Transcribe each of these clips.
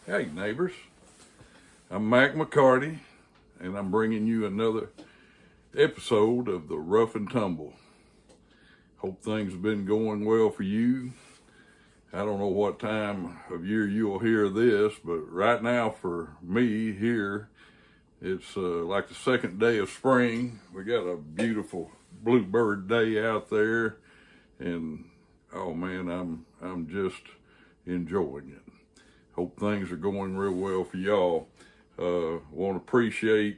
Hey neighbors, I'm Mac McCarty, and I'm bringing you another episode of the Rough and Tumble. Hope things have been going well for you. I don't know what time of year you'll hear this, but right now for me here, it's like the second day of spring. We got a beautiful bluebird day out there, and oh man, I'm just enjoying it. Hope things are going real well for y'all. Want to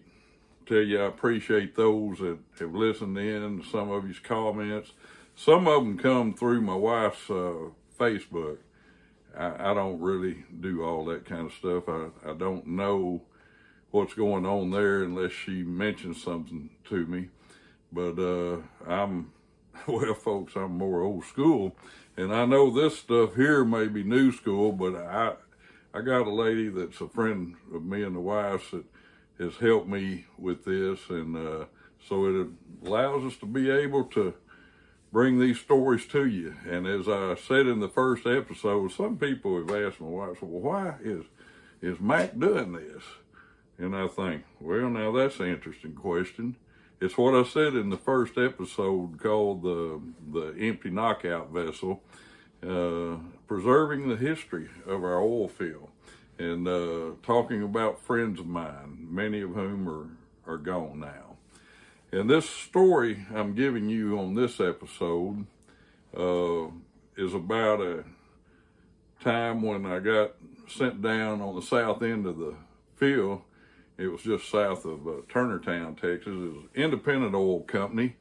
tell you I appreciate those that have listened in to some of your comments. Some of them come through my wife's Facebook. I don't really do all that kind of stuff. I don't know what's going on there unless she mentions something to me. But well, folks, I'm more old school. And I know this stuff here may be new school, but I got a lady that's a friend of me and the wife's that has helped me with this, and so it allows us to be able to bring these stories to you. And as I said in the first episode, some people have asked my wife, well, why is Mac doing this? And I think, well, now that's an interesting question. It's what I said in the first episode called the Empty Knockout Vessel, preserving the history of our oil field, and talking about friends of mine, many of whom are gone now. And this story I'm giving you on this episode is about a time when I got sent down on the south end of the field. It was just south of Turnertown, Texas. It was an independent oil company,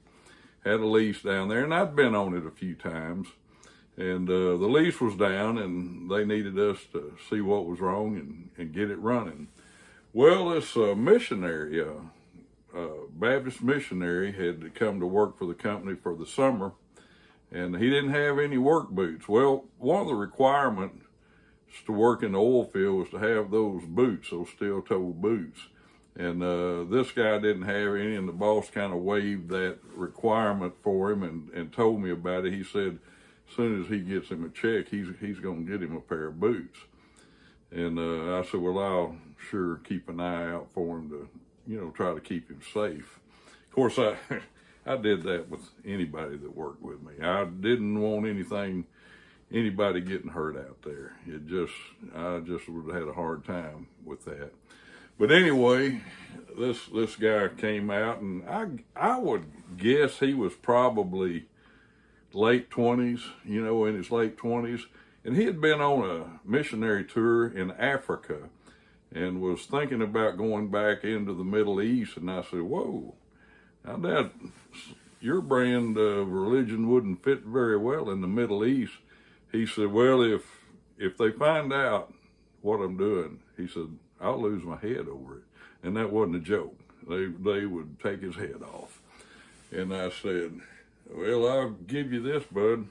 had a lease down there, and I'd been on it a few times. And the lease was down, and they needed us to see what was wrong and get it running. Well, this missionary, Baptist missionary, had come to work for the company for the summer, and he didn't have any work boots. Well, one of the requirements to work in the oil field was to have those boots, those steel-toe boots. And this guy didn't have any, and the boss kind of waived that requirement for him and told me about it. He said, as soon as he gets him a check, he's going to get him a pair of boots. And I said, well, I'll sure keep an eye out for him to, try to keep him safe. Of course, I did that with anybody that worked with me. I didn't want anybody getting hurt out there. I just would have had a hard time with that. But anyway, this guy came out, and I would guess he was probably late 20s, in his late 20s. And he had been on a missionary tour in Africa and was thinking about going back into the Middle East. And I said, whoa, now that your brand of religion wouldn't fit very well in the Middle East. He said, well, if they find out what I'm doing, he said, I'll lose my head over it. And that wasn't a joke. They would take his head off. And I said, well, I'll give you this, bud.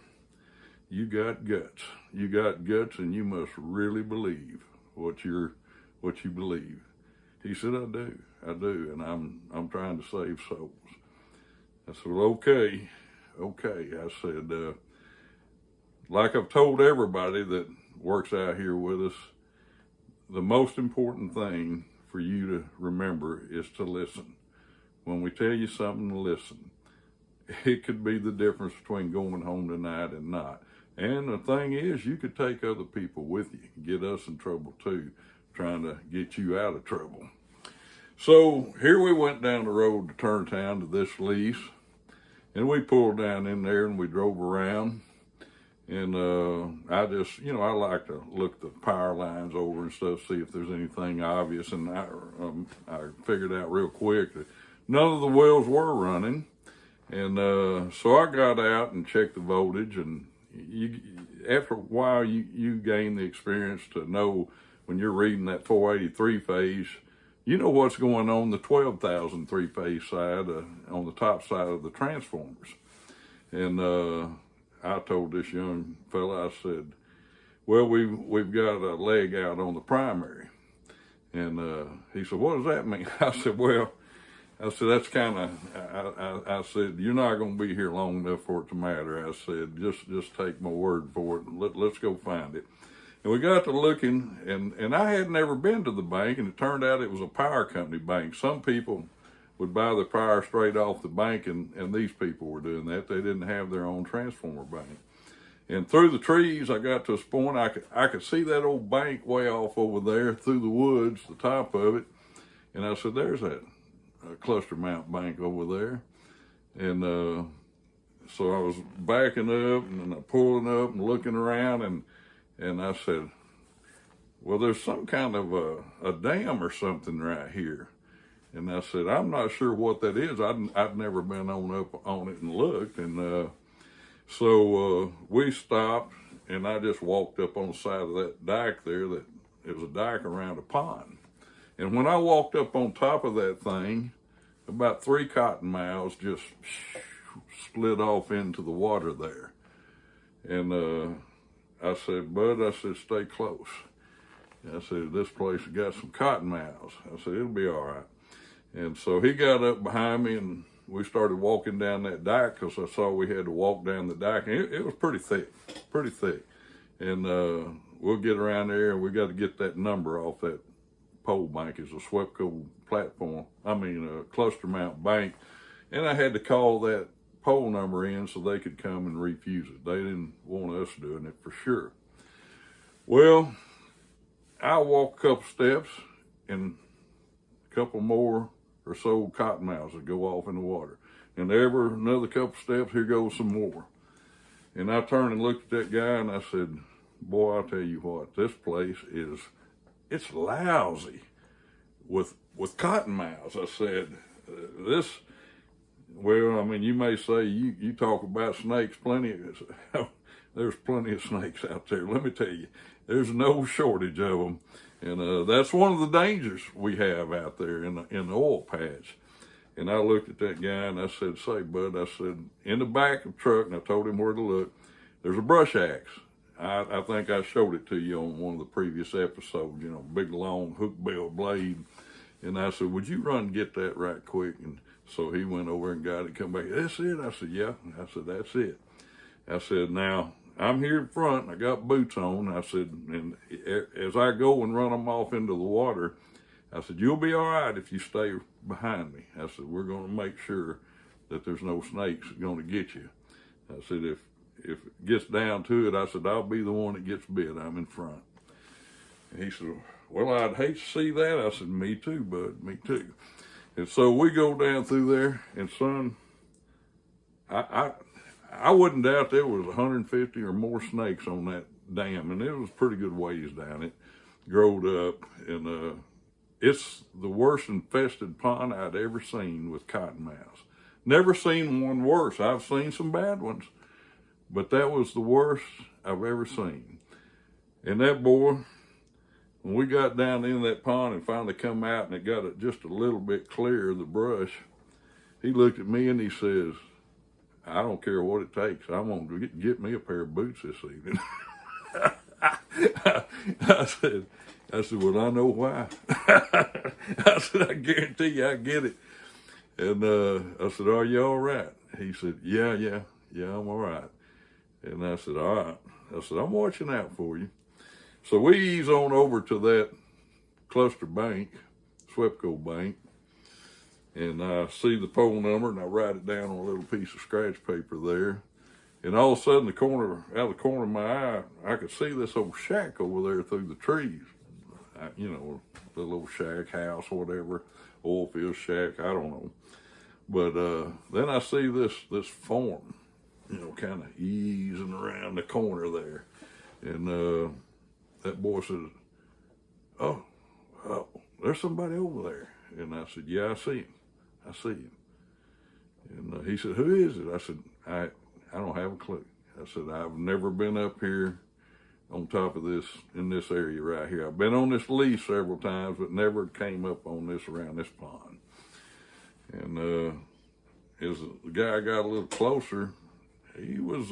You got guts. You got guts, and you must really believe what you believe. He said, I do, and I'm trying to save souls. I said, well, okay. I said, like I've told everybody that works out here with us, the most important thing for you to remember is to listen. When we tell you something, listen. It could be the difference between going home tonight and not. And the thing is, you could take other people with you, get us in trouble too, trying to get you out of trouble. So here we went down the road to Turnertown to this lease, and we pulled down in there and we drove around. And I just, I like to look the power lines over and stuff, see if there's anything obvious. And I figured out real quick that none of the wells were running. And so I got out and checked the voltage. And after a while, you gain the experience to know when you're reading that 483 phase, you know what's going on the 12,000 three-phase side, on the top side of the transformers. And I told this young fella, I said, well, we've got a leg out on the primary. And he said, what does that mean? I said, well, that's kind of, I said, you're not going to be here long enough for it to matter. I said, just take my word for it. Let's go find it. And we got to looking, and I had never been to the bank, and it turned out it was a power company bank. Some people would buy the power straight off the bank, and these people were doing that. They didn't have their own transformer bank. And through the trees, I got to a point, I could see that old bank way off over there through the woods, the top of it. And I said, there's that cluster mount bank over there. And so I was backing up and I pulling up and looking around, and I said, well, there's some kind of a dam or something right here. And I said, I'm not sure what that is. I'd never been up on it and looked. And so we stopped, and I just walked up on the side of that dike there. That it was a dike around a pond. And when I walked up on top of that thing, about 3 cottonmouths just split off into the water there. And I said, Bud, I said, stay close. I said, this place has got some cottonmouths. I said, it'll be all right. And so he got up behind me, and we started walking down that dike, because I saw we had to walk down the dike. And it was pretty thick. And we'll get around there, and we got to get that number off that pole bank. It's a SWEPCO platform, cluster mount bank. And I had to call that pole number in so they could come and refuse it. They didn't want us doing it for sure. Well, I walked a couple steps, and a couple more or so cottonmouths that go off in the water. And another couple steps, here goes some more. And I turned and looked at that guy, and I said, boy, I'll tell you what, this place it's lousy with cottonmouths. I said, you may say you talk about snakes plenty. There's plenty of snakes out there. Let me tell you, there's no shortage of them. And that's one of the dangers we have out there in the oil patch. And I looked at that guy, and I said, say, Bud, I said, in the back of the truck, and I told him where to look, there's a brush axe. I think I showed it to you on one of the previous episodes, big long hook bill blade. And I said, would you run and get that right quick? And so he went over and got it, come back. That's it? I said, yeah. I said, that's it. I said, now, I'm here in front, and I got boots on. I said, and as I go and run them off into the water, I said, you'll be all right if you stay behind me. I said, we're going to make sure that there's no snakes going to get you. I said, if it gets down to it, I said, I'll be the one that gets bit. I'm in front. And he said, well, I'd hate to see that. I said, me too, bud, me too. And so we go down through there, and son, I wouldn't doubt there was 150 or more snakes on that dam, and it was pretty good ways down it, growed up, and it's the worst infested pond I'd ever seen with cottonmouths. Never seen one worse. I've seen some bad ones, but that was the worst I've ever seen. And that boy, when we got down in that pond and finally come out and it got it just a little bit clear of the brush, he looked at me and he says, I don't care what it takes. I'm going to get me a pair of boots this evening. I said, well, I know why. I said, I guarantee you I get it. And I said, are you all right? He said, yeah, I'm all right. And I said, all right. I said, I'm watching out for you. So we ease on over to that cluster bank, SWEPCO bank, and I see the pole number, and I write it down on a little piece of scratch paper there. And all of a sudden, out of the corner of my eye, I could see this old shack over there through the trees. The little shack, house, whatever, oil field shack, I don't know. But then I see this form, kind of easing around the corner there. And that boy says, oh, there's somebody over there. And I said, yeah, I see him. And he said, who is it? I said, I don't have a clue. I said, I've never been up here on top of this, in this area right here. I've been on this lease several times, but never came up on this around this pond. And as the guy got a little closer, he was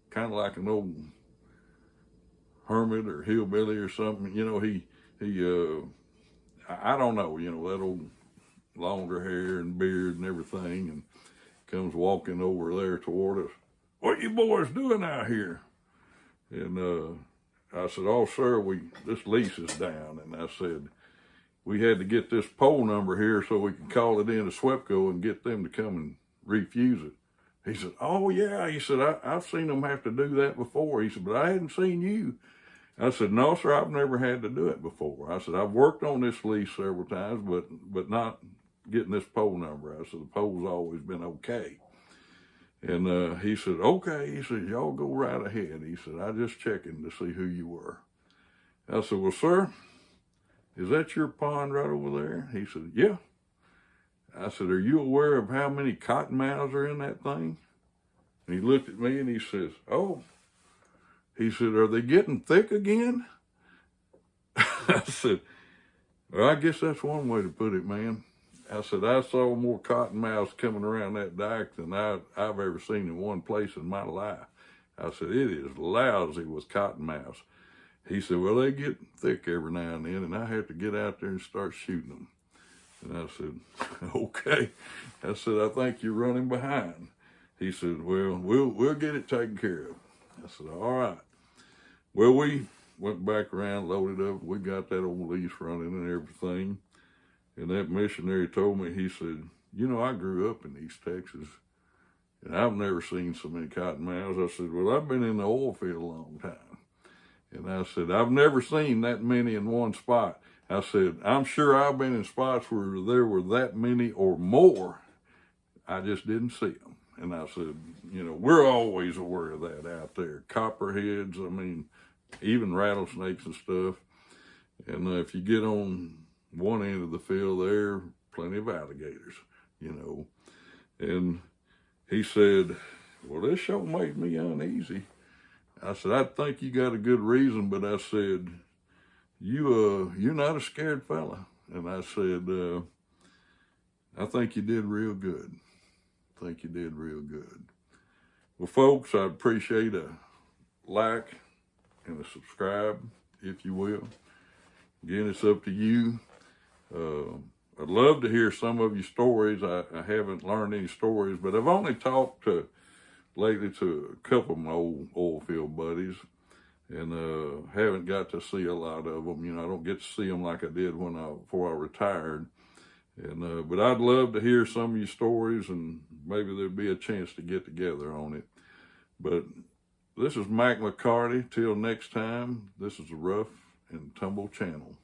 kind of like an old hermit or hillbilly or something. I don't know, that old longer hair and beard and everything, and comes walking over there toward us. What you boys doing out here? And I said, oh, sir, this lease is down. And I said, we had to get this pole number here so we can call it in to SWEPCO and get them to come and refuse it. He said, oh, yeah. He said, I've seen them have to do that before. He said, but I hadn't seen you. I said, no, sir, I've never had to do it before. I said, I've worked on this lease several times, but not getting this pole number. I said, the pole's always been okay. And he said, okay. He said, y'all go right ahead. He said, I just checking to see who you were. I said, well, sir, is that your pond right over there? He said, yeah. I said, are you aware of how many cottonmouths are in that thing? And he looked at me and he says, oh. He said, are they getting thick again? I said, well, I guess that's one way to put it, man. I said, I saw more cottonmouths coming around that dike than I've ever seen in one place in my life. I said, it is lousy with cottonmouths. He said, well, they get thick every now and then, and I have to get out there and start shooting them. And I said, okay. I said, I think you're running behind. He said, well, we'll get it taken care of. I said, all right. Well, we went back around, loaded up. We got that old lease running and everything. And that missionary told me, he said, you know, I grew up in East Texas, and I've never seen so many cottonmouths. I said, well, I've been in the oil field a long time. And I said, I've never seen that many in one spot. I said, I'm sure I've been in spots where there were that many or more. I just didn't see them. And I said, you know, we're always aware of that out there. Copperheads, I mean, even rattlesnakes and stuff. And if you get on one end of the field there, plenty of alligators, you know. And he said, well, this show made me uneasy. I said, I think you got a good reason, but I said, you're not a scared fella. And I said, I think you did real good. I think you did real good. Well, folks, I'd appreciate a like and a subscribe, if you will. Again, it's up to you. I'd love to hear some of your stories. I haven't learned any stories, but I've only talked lately to a couple of my old oil field buddies, and haven't got to see a lot of them. You know, I don't get to see them like I did before I retired. And but I'd love to hear some of your stories, and maybe there'd be a chance to get together on it. But this is Mac McCarty. Till next time, this is the Rough and Tumble Channel.